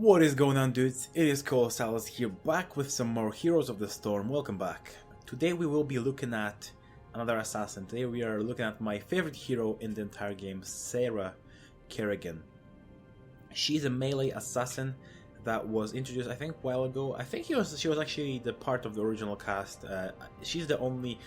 What is going on, dudes? It is Kolosalus here, back with some more Heroes of the Storm. Welcome back. Today we will be looking at another assassin. Today we are looking at my favorite hero in the entire game, Sarah Kerrigan. She's a melee assassin that was introduced, I think, a while ago. I think she was actually the part of the original cast. She's the only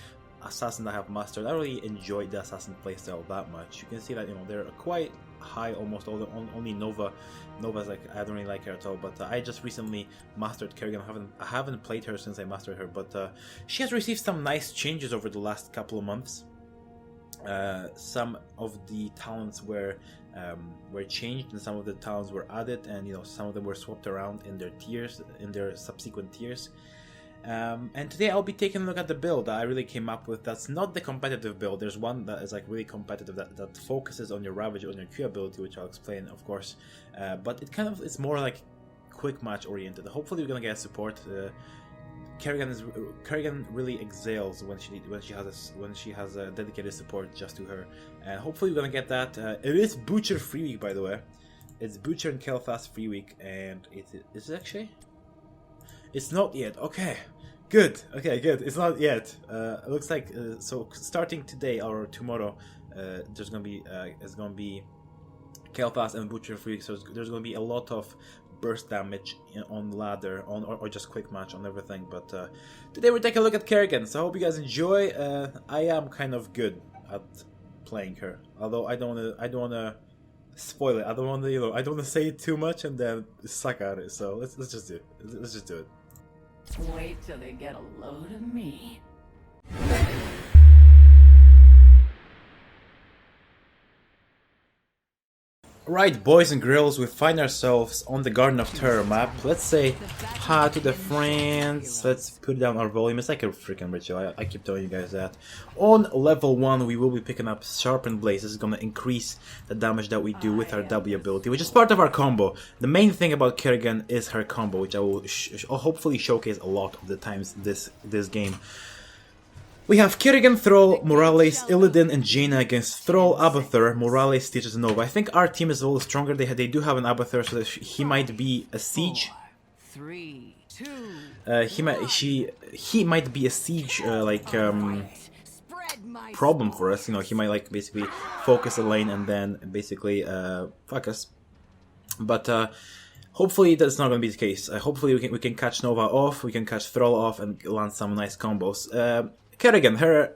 assassin that I have mastered. I really enjoyed the assassin playstyle that much. You can see that, they're quite high, almost all the only Nova's like, I don't really like her at all, but I just recently mastered Kerrigan. I haven't played her since I mastered her, but she has received some nice changes over the last couple of months. Some of the talents were changed, and some of the talents were added, and some of them were swapped around in their tiers, in their subsequent tiers. And today I'll be taking a look at the build that I really came up with. That's not the competitive build. There's one that is like really competitive that focuses on your Ravage, on your Q ability, which I'll explain, of course. But it's more like quick match oriented. Hopefully we're gonna get support. Kerrigan really excels when she has a dedicated support just to her, and hopefully we're gonna get that. It is Butcher free week, by the way. It's Butcher and Kolosalus free week, and is it actually? It's not yet. Okay, good. Okay, good. It's not yet. It looks like so. Starting today or tomorrow, there's gonna be Kolosalus and Butcher free. So there's gonna be a lot of burst damage on ladder, or just quick match on everything. But today we're taking a look at Kerrigan. So I hope you guys enjoy. I am kind of good at playing her, although I don't wanna spoil it. I don't want to, I don't want to say it too much and then suck at it. So let's just do it. Let's just do it. Wait till they get a load of me. Right, boys and girls, we find ourselves on the Garden of Terror map. Let's say hi to the friends. Let's put down our volume. It's like a freaking ritual. I keep telling you guys that. On level 1, we will be picking up Sharpened Blades. This is going to increase the damage that we do with our W ability, which is part of our combo. The main thing about Kerrigan is her combo, which I will hopefully showcase a lot of the times this game. We have Kerrigan, Thrall, Morales, Illidan, and Jaina against Thrall, Abathur, Morales, Stitches, and Nova. I think our team is a little stronger. They do have an Abathur, so that he might be a siege. 3, 2, he might be a siege problem for us. He might like basically focus a lane and then basically fuck us. But hopefully that's not going to be the case. Hopefully we can catch Nova off, we can catch Thrall off, and land some nice combos. Kerrigan, her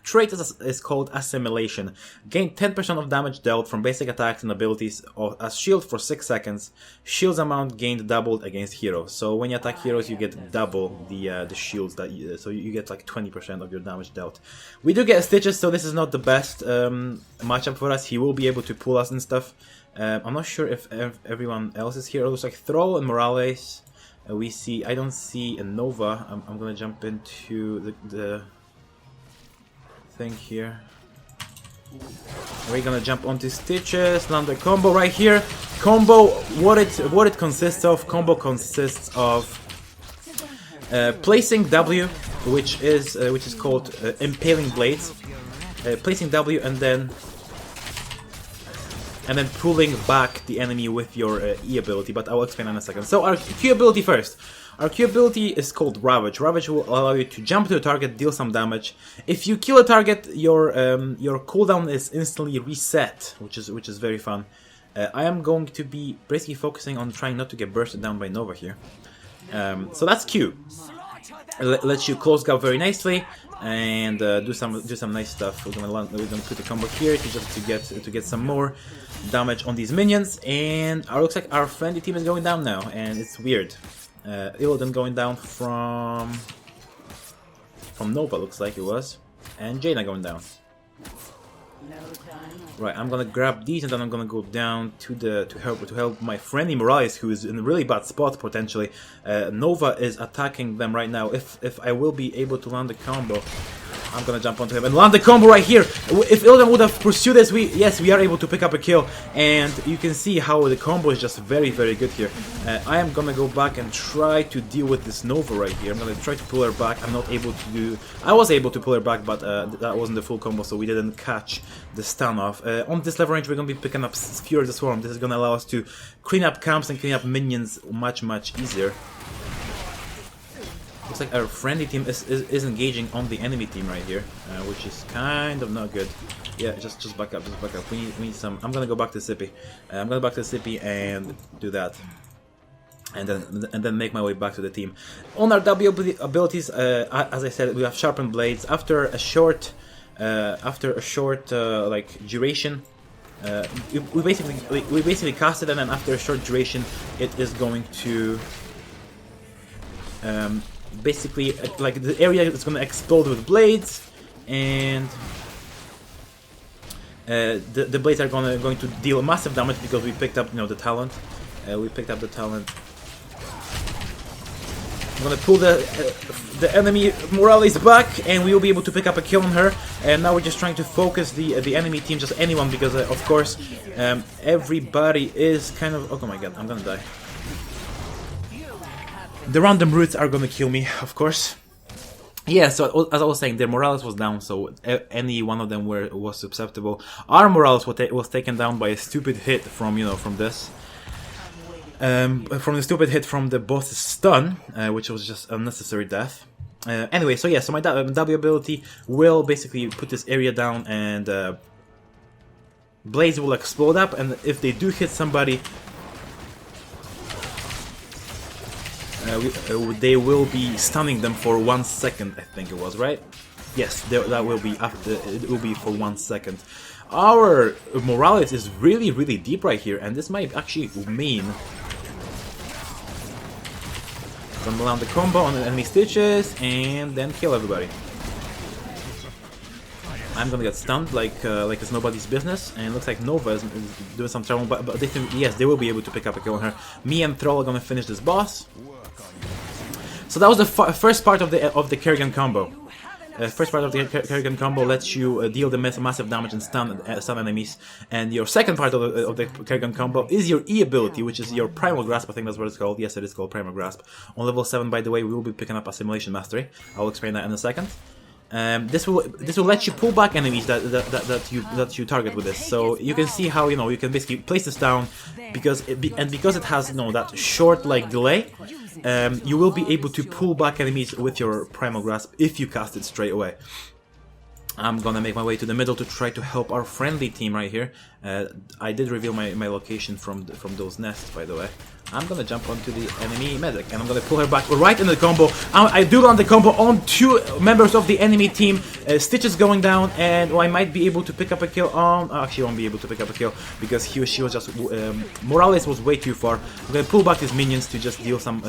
trait is called Assimilation. Gain 10% of damage dealt from basic attacks and abilities as shield for 6 seconds. Shield's amount gained doubled against heroes. So when you attack heroes, you get double the shields so you get like 20% of your damage dealt. We do get Stitches, so this is not the best matchup for us. He will be able to pull us and stuff. I'm not sure if everyone else is here. It looks like Thrall and Morales. I don't see a Nova. I'm gonna jump into the thing here. We're gonna jump onto Stitches, land the combo right here. Combo, what it consists of? Combo consists of placing W, which is called Impaling Blades. Placing W and then pulling back the enemy with your E ability, but I will explain in a second. So our Q ability first. Our Q ability is called Ravage. Ravage will allow you to jump to a target, deal some damage. If you kill a target, your cooldown is instantly reset, which is very fun. I am going to be basically focusing on trying not to get bursted down by Nova here. So that's Q. Lets you close gap very nicely and do some nice stuff. We're gonna put a combo here to get some more damage on these minions, and looks like our friendly team is going down now, and it's weird. Illidan going down from Nova, looks like it was, and Jaina going down. Right, I'm gonna grab these and then I'm gonna go down to help my friendly Morales, who is in a really bad spot potentially. Nova is attacking them right now. If I will be able to land the combo, I'm gonna jump onto him and land the combo right here. If Illidan would have pursued us, we are able to pick up a kill, and you can see how the combo is just very, very good here. I am gonna go back and try to deal with this Nova right here. I'm gonna try to pull her back. I was able to pull her back, but that wasn't the full combo, so we didn't catch the stun off. On this level range, we're going to be picking up Fury of the Swarm. This is going to allow us to clean up camps and clean up minions much easier. Looks like our friendly team is engaging on the enemy team right here, which is kind of not good. Yeah, just back up, We need some. I'm gonna go back to Sippy. I'm gonna go back to Sippy and do that, and then make my way back to the team. On our W abilities, as I said, we have sharpened blades. After a short like duration, we basically cast it, and then after a short duration, it is going to basically like the area is going to explode with blades, and the blades are going to deal massive damage because we picked up, you know, the talent. We picked up the talent. I'm gonna pull the enemy Morales back, and we will be able to pick up a kill on her. And now we're just trying to focus the enemy team, just anyone, because of course everybody is kind of. Oh my god, I'm gonna die. The random roots are gonna kill me, of course. Yeah, so as I was saying, their Morales was down, so any one of them was susceptible. Our Morales was taken down by a stupid hit from, you know, from this. From the stupid hit from the boss's stun, which was just unnecessary death. Anyway, so yeah, so my W ability will basically put this area down, and blades will explode up, and if they do hit somebody, they will be stunning them for 1 second, I think it was, right? Yes, that will be after. It will be for 1 second. Our Morales is really deep right here, and this might actually mean gonna land the combo on the enemy stitches and then kill everybody. I'm gonna get stunned like it's nobody's business, and it looks like Nova is doing some trouble, but they think, yes, they will be able to pick up a kill on her. Me and Thrall are gonna finish this boss. So that was the first part of the Kerrigan Combo. First part of the Kerrigan Combo lets you deal the massive damage and stun enemies, and your second part of the Kerrigan Combo is your E ability, which is your Primal Grasp. I think that's what it's called. Yes, it is called Primal Grasp. On level 7, by the way, we will be picking up Assimilation Mastery. I'll explain that in a second. This will let you pull back enemies that you target with this. So you can see how, you know, you can basically place this down because it has, you know, that short like delay. You will be able to pull back enemies with your Primal Grasp if you cast it straight away. I'm gonna make my way to the middle to try to help our friendly team right here. I did reveal my location from those nests, by the way. I'm gonna jump onto the enemy medic, and I'm gonna pull her back right in the combo. I do land the combo on 2 members of the enemy team. Stitch is going down, and I might be able to pick up a kill on. Actually, I won't be able to pick up a kill because she was just Morales was way too far. I'm gonna pull back his minions to just deal some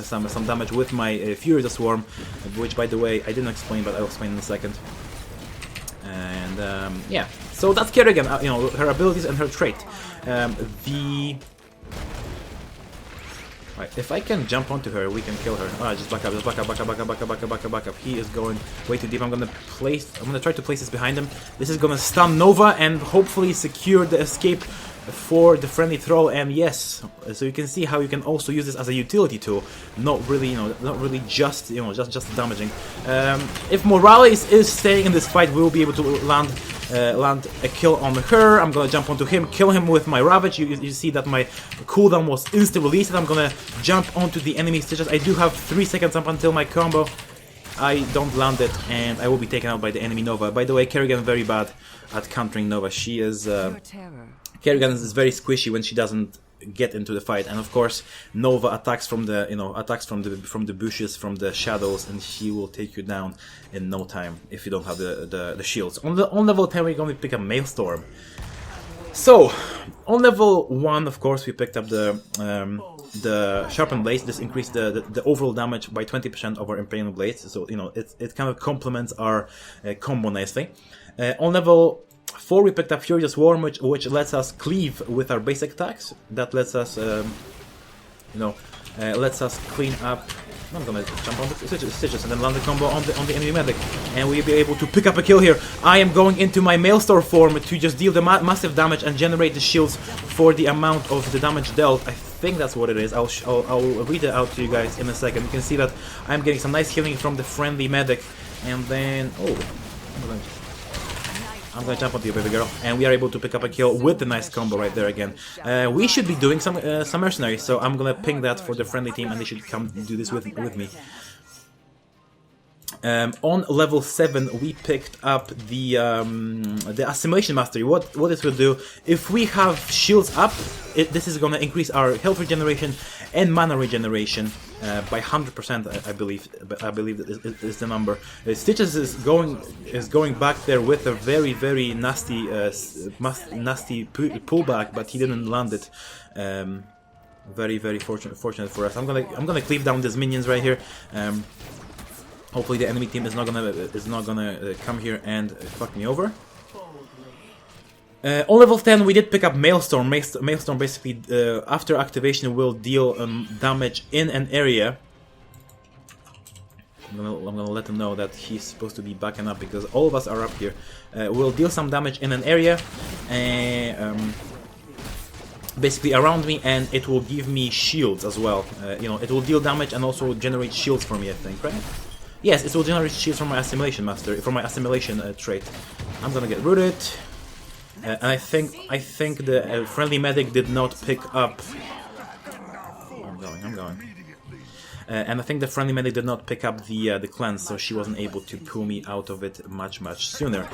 damage with my Fury of the Swarm, which, by the way, I didn't explain, but I'll explain in a second. And yeah, so that's Kerrigan, you know, her abilities and her trait. Right, if I can jump onto her, we can kill her. Alright, just back up. He is going way too deep. I'm gonna try to place this behind him. This is gonna stun Nova and hopefully secure the escape for the friendly Thrall. And yes, so you can see how you can also use this as a utility tool, not really, you know, not really just, you know, just damaging. If Morales is staying in this fight, we will be able to land a kill on her. I'm gonna jump onto him, kill him with my Ravage. You see that my cooldown was instant released, and I'm gonna jump onto the enemy stitches. I do have 3 seconds up until my combo. I don't land it, and I will be taken out by the enemy Nova. By the way, Kerrigan is very bad at countering Nova. She is Kerrigan is very squishy when she doesn't get into the fight, and of course Nova attacks from the, you know, from the bushes, from the shadows, and she will take you down in no time if you don't have the shields. On level 10, we're going to pick up Maelstrom. So on level 1, of course, we picked up the sharpened blades. This increased the overall damage by 20% of our imperial blades, so, you know, it kind of complements our combo nicely. On level 4, we picked up Fury of the Swarm, which lets us cleave with our basic attacks. That lets us, lets us clean up. I'm gonna jump on the stitches and then land the combo on the enemy medic, and we'll be able to pick up a kill here. I am going into my Maelstrom form to just deal the massive damage and generate the shields for the amount of the damage dealt. I think that's what it is. I'll read it out to you guys in a second. You can see that I'm getting some nice healing from the friendly medic, and then I'm gonna jump onto you, baby girl, and we are able to pick up a kill with the nice combo right there again. We should be doing some mercenaries, so I'm gonna ping that for the friendly team, and they should come do this with me. On level 7, we picked up the assimilation mastery. What this will do, if we have shields up, this is gonna increase our health regeneration and mana regeneration by 100%. I believe that is the number. Stitches is going back there with a very nasty pullback, but he didn't land it. Very fortunate for us. I'm gonna cleave down these minions right here. Hopefully the enemy team is not gonna come here and fuck me over. On level 10 we did pick up Maelstrom. Maelstrom basically after activation will deal damage in an area. I'm gonna let him know that he's supposed to be backing up because all of us are up here. Will deal some damage in an area, basically around me, and it will give me shields as well. You know, it will deal damage and also generate shields for me, I think, right? Yes, it will generate shields from my assimilation master, from my assimilation trait. I'm gonna get rooted, and I think the friendly medic did not pick up. I'm going. And I think the friendly medic did not pick up the cleanse, so she wasn't able to pull me out of it much sooner.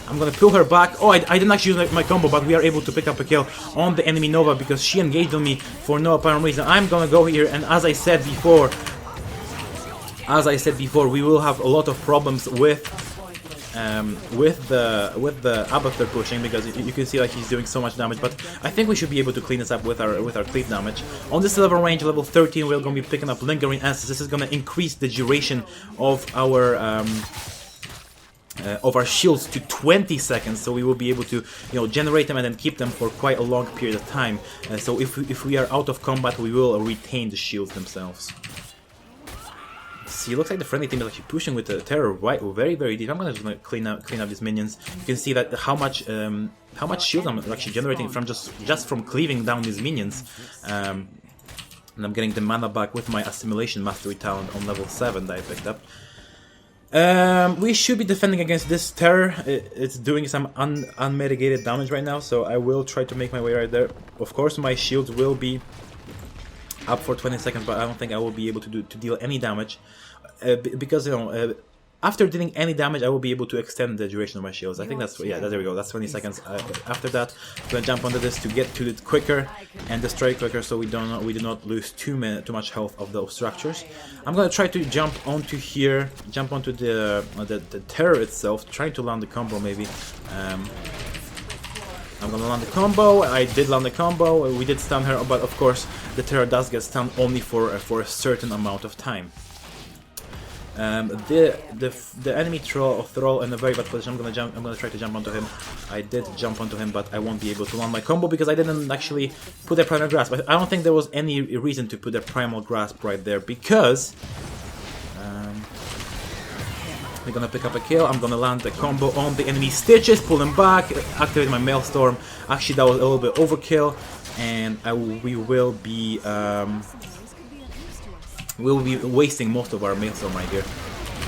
I'm gonna pull her back. Oh, I didn't actually use my combo, but we are able to pick up a kill on the enemy Nova because she engaged on me for no apparent reason. I'm gonna go here, and as I said before, we will have a lot of problems with the Abathur pushing, because you can see like he's doing so much damage. But I think we should be able to clean this up with our cleave damage. On this level range, level 13, we're gonna be picking up Lingering Answers. This is gonna increase the duration of our shields to 20 seconds, so we will be able to, you know, generate them and then keep them for quite a long period of time. So if we are out of combat, we will retain the shields themselves. See, it looks like the friendly team is actually pushing with the terror right, very deep. I'm gonna clean up these minions. You can see that how much shield I'm actually generating from just from cleaving down these minions. And I'm getting the mana back with my assimilation mastery talent on level 7 that I picked up. We should be defending against this terror. It's doing some unmitigated damage right now, so I will try to make my way right there. Of course, my shields will be up for 20 seconds, but I don't think I will be able to deal any damage because, you know, after dealing any damage, I will be able to extend the duration of my shields. I think that's, yeah, there we go. That's 20 seconds. After that, I'm gonna jump onto this to get to it quicker and destroy quicker, so we do not lose too much health of those structures. I'm gonna try to jump onto here, jump onto the terror itself, trying to land the combo maybe. I'm gonna land the combo. I did land the combo. We did stun her, but of course the terror does get stunned only for a certain amount of time. The enemy thrall in a very bad position. I'm gonna try to jump onto him. I did jump onto him, but I won't be able to land my combo because I didn't actually put a primal grasp. I don't think there was any reason to put a primal grasp right there because we're gonna pick up a kill. I'm gonna land the combo on the enemy Stitches, pull him back, activate my Maelstrom. Actually, that was a little bit overkill, and we will be wasting most of our Maelstrom right here.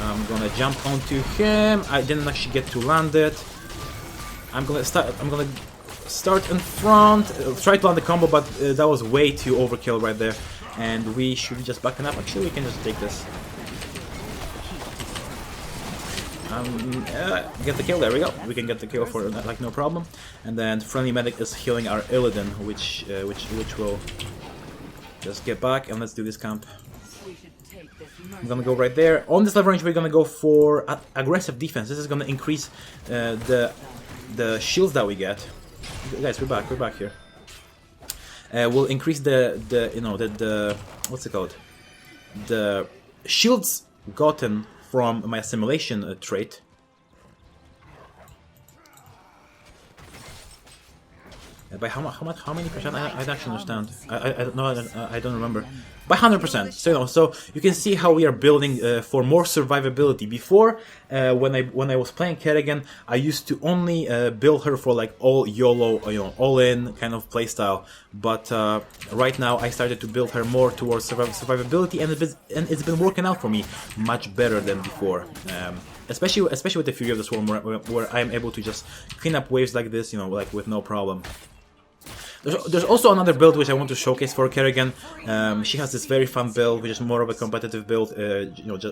I'm gonna jump onto him. I didn't actually get to land it. I'm gonna start in front, try to land the combo, but that was way too overkill right there, and we should be just backing up. Actually, we can just take this. Get the kill. There we go. We can get the kill for like no problem. And then friendly medic is healing our Illidan, which will just get back, and let's do this camp. I'm gonna go right there. On this level range, we're gonna go for aggressive defense. This is gonna increase the shields that we get. Guys, we're back here. We'll increase the what's it called? The shields gotten from my assimilation trait. By how many percent? I don't actually understand. I don't remember. By 100%. So you can see how we are building for more survivability. Before, when I was playing Kerrigan, I used to only build her for like all YOLO, all in kind of playstyle. But right now, I started to build her more towards survivability, and it's been working out for me much better than before. Especially with the Fury of the Swarm, where I'm able to just clean up waves like this, like with no problem. There's also another build which I want to showcase for Kerrigan. She has this very fun build, which is more of a competitive build,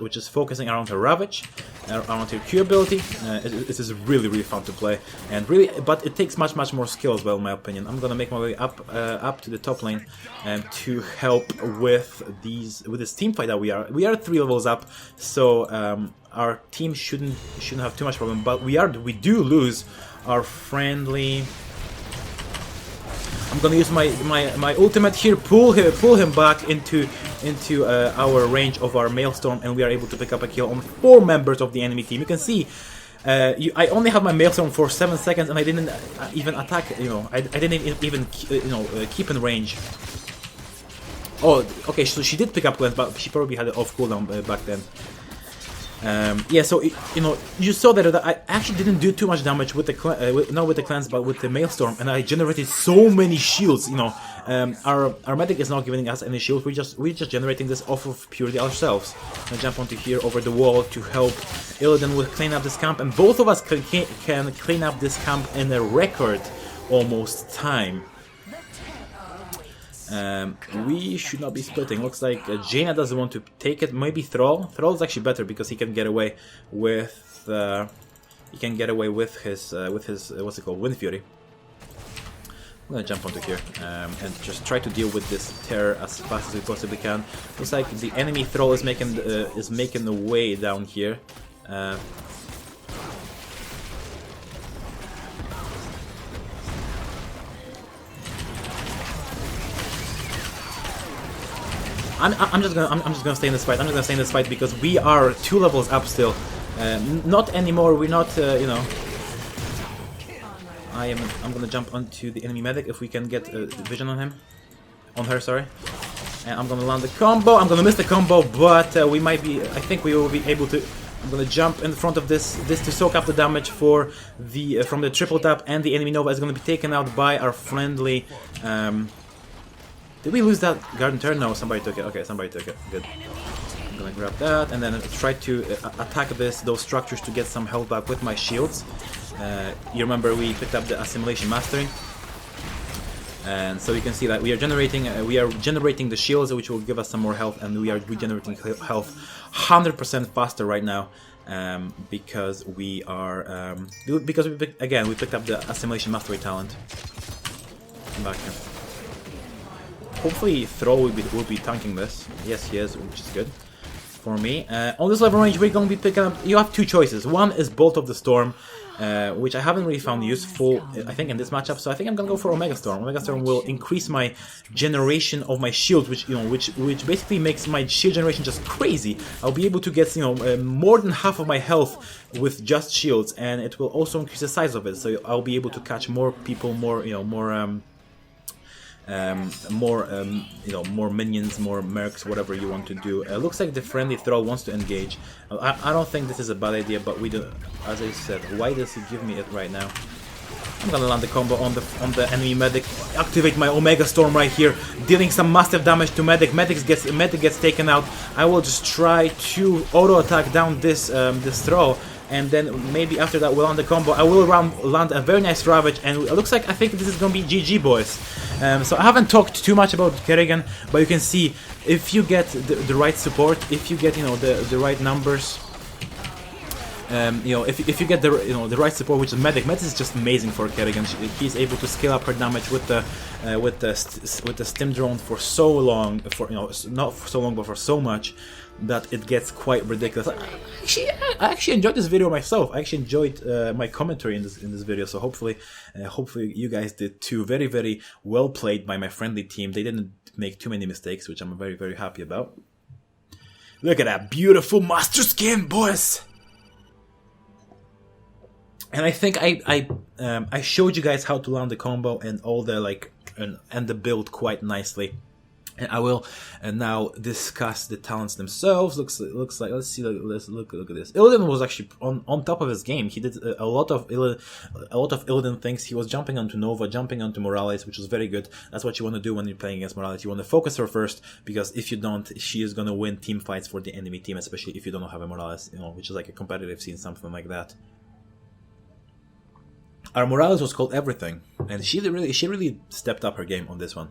which is focusing around her Ravage, around her Q ability. This is really fun to play, and but it takes much more skill as well, in my opinion. I'm gonna make my way up to the top lane to help with this team fight that we are. We are 3 levels up, so our team shouldn't have too much problem. But we do lose our friendly. I'm gonna use my ultimate here, pull him back into our range of our Maelstrom, and we are able to pick up a kill on 4 members of the enemy team. You can see I only had my Maelstrom for 7 seconds, and I didn't even attack. I didn't even keep in range. Oh, okay. So she did pick up Glenn, but she probably had it off cooldown back then. Yeah, so you saw that I actually didn't do too much damage with not with the cleanse, but with the Maelstrom, and I generated so many shields. Our medic is not giving us any shields. We're just generating this off of purely ourselves. I jump onto here over the wall to help Illidan with clean up this camp, and both of us can clean up this camp in a record almost time. We should not be splitting. Looks like Jaina doesn't want to take it. Maybe Thrall. Thrall is actually better because he can get away with his what's it called, Wind Fury. I'm gonna jump onto here and just try to deal with this terror as fast as we possibly can. Looks like the enemy Thrall is making the way down here. I'm just gonna stay in this fight. I'm just gonna stay in this fight because we are 2 levels up still. Not anymore. We're not. I'm gonna jump onto the enemy medic if we can get vision on him, on her. Sorry. And I'm gonna land the combo. I'm gonna miss the combo, but we might be. I think we will be able to. I'm gonna jump in front of this to soak up the damage from the triple tap, and the enemy Nova is gonna be taken out by our friendly. Did we lose that garden turn? No, somebody took it. Okay, somebody took it. Good. I'm gonna grab that and then try to attack those structures to get some health back with my shields. You remember we picked up the assimilation mastering, and so you can see that we are generating the shields, which will give us some more health, and we are regenerating health 100% faster right now because we picked up the assimilation mastery talent. Come back here. Hopefully Thrall will be tanking this. Yes, he is, which is good for me. On this level range, we're going to be picking up. You have 2 choices. One is Bolt of the Storm, which I haven't really found useful, I think, in this matchup. So I think I'm gonna go for Omega Storm. Omega Storm will increase my generation of my shield, which basically makes my shield generation just crazy. I'll be able to get more than half of my health with just shields, and it will also increase the size of it. So I'll be able to catch more people, more minions, more mercs, whatever you want to do. Looks like the friendly Thrall wants to engage. I don't think this is a bad idea, but we do. As I said, why does he give me it right now? I'm gonna land the combo on the enemy medic. Activate my Omega Storm right here, dealing some massive damage to medic. Medic gets taken out. I will just try to auto attack down this Thrall. And then maybe after that we'll land the combo. I will land a very nice Ravage, and it looks like I think this is gonna be GG, boys. So I haven't talked too much about Kerrigan, but you can see if you get the right support, if you get the right numbers, if you get the right support, which is medic. Medic is just amazing for Kerrigan. He's able to scale up her damage with the stim drone for so long, not for so long, but for so much that it gets quite ridiculous. I actually enjoyed this video myself. I actually enjoyed my commentary in this video. So hopefully you guys did too. Very, very well played by my friendly team. They didn't make too many mistakes, which I'm very, very happy about. Look at that beautiful master skin, boys. And I think I showed you guys how to land the combo and all the and the build quite nicely. And I will now discuss the talents themselves. Looks like let's look at this. Illidan was actually on top of his game. He did a lot of Illidan things. He was jumping onto Nova, jumping onto Morales, which was very good. That's what you want to do when you're playing against Morales. You want to focus her first, because if you don't, she is gonna win team fights for the enemy team, especially if you don't have a Morales, which is like a competitive scene, something like that. Our Morales was called everything, and she really stepped up her game on this one.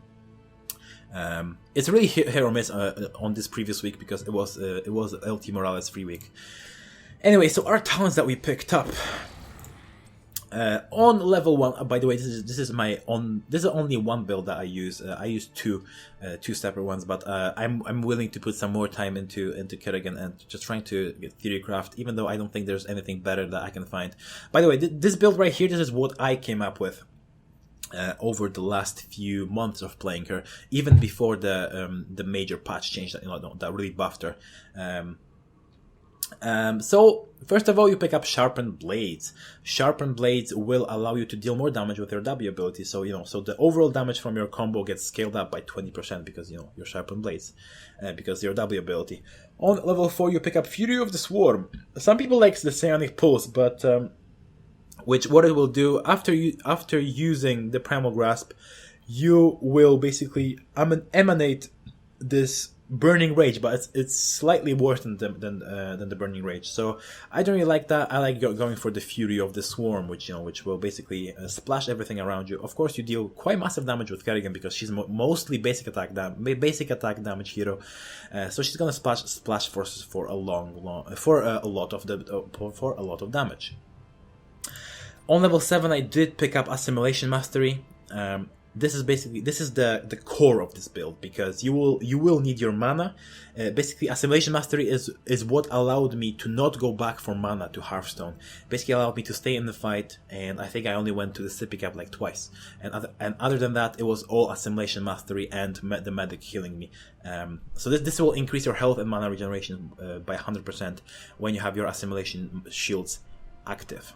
It's really hit or miss on this previous week, because it was LT Morales free week. Anyway, so our talents that we picked up on level 1. By the way, this is only one build that I use. I use two separate ones, but I'm willing to put some more time into Kerrigan and just trying to get theorycraft, even though I don't think there's anything better that I can find. By the way, this build right here, this is what I came up with over the last few months of playing her, even before the major patch change that really buffed her. So first of all, you pick up Sharpened Blades. Sharpened Blades will allow you to deal more damage with your W ability. So so the overall damage from your combo gets scaled up by 20% because your Sharpened Blades, because your W ability. On level 4, you pick up Fury of the Swarm. Some people like the Psionic Pulse, but what it will do after using the Primal Grasp, you will basically emanate this Burning Rage, but it's slightly worse than the Burning Rage. So I don't really like that. I like going for the Fury of the Swarm, which will basically splash everything around you. Of course, you deal quite massive damage with Kerrigan because she's mostly basic attack damage hero. So she's gonna splash forces for a lot of damage. On level 7, I did pick up Assimilation Mastery. This is the core of this build, because you will need your mana. Basically, Assimilation Mastery is what allowed me to not go back for mana to Hearthstone. Basically, allowed me to stay in the fight, and I think I only went to the Sippy Cap like twice. And other than that, it was all Assimilation Mastery and the medic healing me. So this will increase your health and mana regeneration by 100% when you have your Assimilation shields active.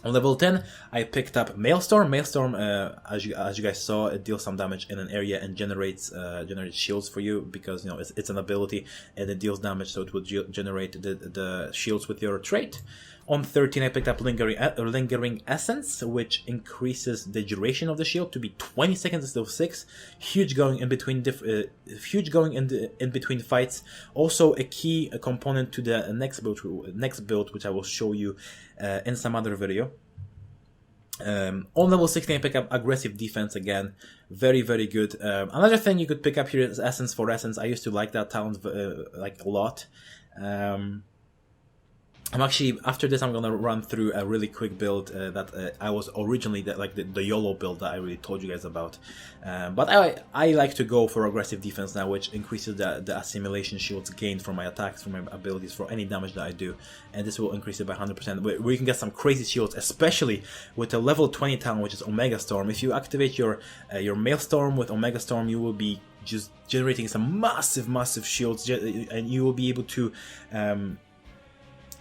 On level 10, I picked up Maelstrom. Maelstrom, as you guys saw, it deals some damage in an area and generates shields for you, because it's an ability and it deals damage, so it will generate the shields with your trait. On 13, I picked up Lingering Essence, which increases the duration of the shield to be 20 seconds instead of 6. Huge going in between in between fights. Also a key component to the next build, which I will show you in some other video. On level 16, I pick up Aggressive Defense again. Very, very good. Another thing you could pick up here is Essence for Essence. I used to like that talent a lot. I'm actually, after this, I'm gonna run through a really quick build that I was originally the YOLO build that I really told you guys about. But I like to go for Aggressive Defense now, which increases the assimilation shields gained from my attacks, from my abilities, for any damage that I do, and this will increase it by 100%. Where you can get some crazy shields, especially with a level 20 talent, which is Omega Storm. If you activate your Maelstrom with Omega Storm, you will be just generating some massive shields, and you will be able to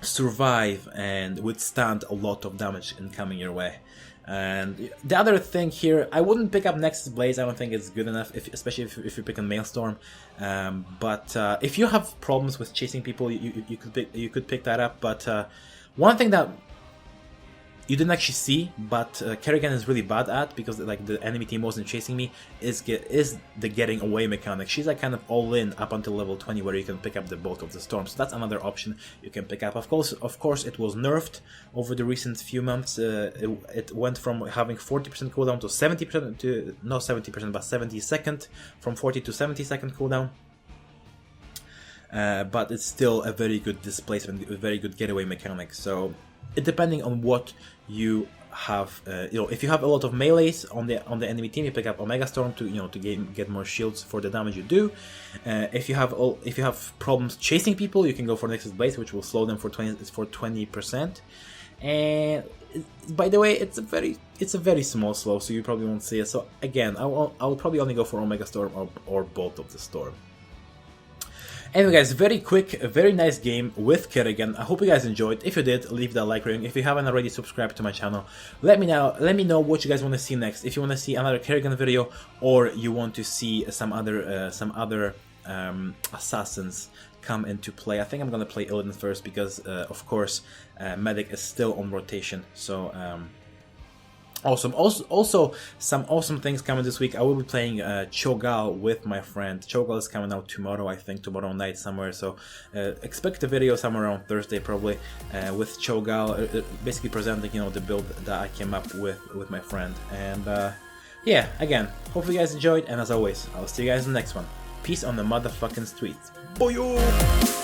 survive and withstand a lot of damage incoming your way. And the other thing here, I wouldn't pick up Nexus Blaze. I don't think it's good enough, especially if you're picking Maelstrom. But if you have problems with chasing people, you could pick that up. But one thing that you didn't actually see, but Kerrigan is really bad at, because the enemy team wasn't chasing me, is the getting away mechanic. She's kind of all in up until level 20, where you can pick up the Bolt of the Storm. So that's another option you can pick up. Of course, it was nerfed over the recent few months. It went from having 40% cooldown to 70% to not 70%, but 70 second, from 40 to 70 second cooldown. But it's still a very good displacement, a very good getaway mechanic. So depending on what you have, if you have a lot of melees on the enemy team, you pick up Omega Storm to get more shields for the damage you do. If you have problems chasing people, you can go for Nexus Blaze, which will slow them for 20%. And by the way, it's a very small slow, so you probably won't see it. So again, I will probably only go for Omega Storm or Bolt of the Storm. Anyway guys, very quick, a very nice game with Kerrigan. I hope you guys enjoyed. If you did, leave that like rating. If you haven't already subscribed to my channel, let me know what you guys want to see next. If you want to see another Kerrigan video, or you want to see some other assassins come into play. I think I'm gonna play Illidan first because of course Medic is still on rotation. So awesome. Also some awesome things coming this week. I will be playing Cho'Gall with my friend. Cho'Gall is coming out tomorrow, I think, tomorrow night somewhere. So expect a video somewhere around Thursday probably with Cho'Gall, basically presenting, you know, the build that I came up with my friend. And yeah, again, hopefully you guys enjoyed, and as always, I'll see you guys in the next one. Peace on the motherfucking streets. Boyo!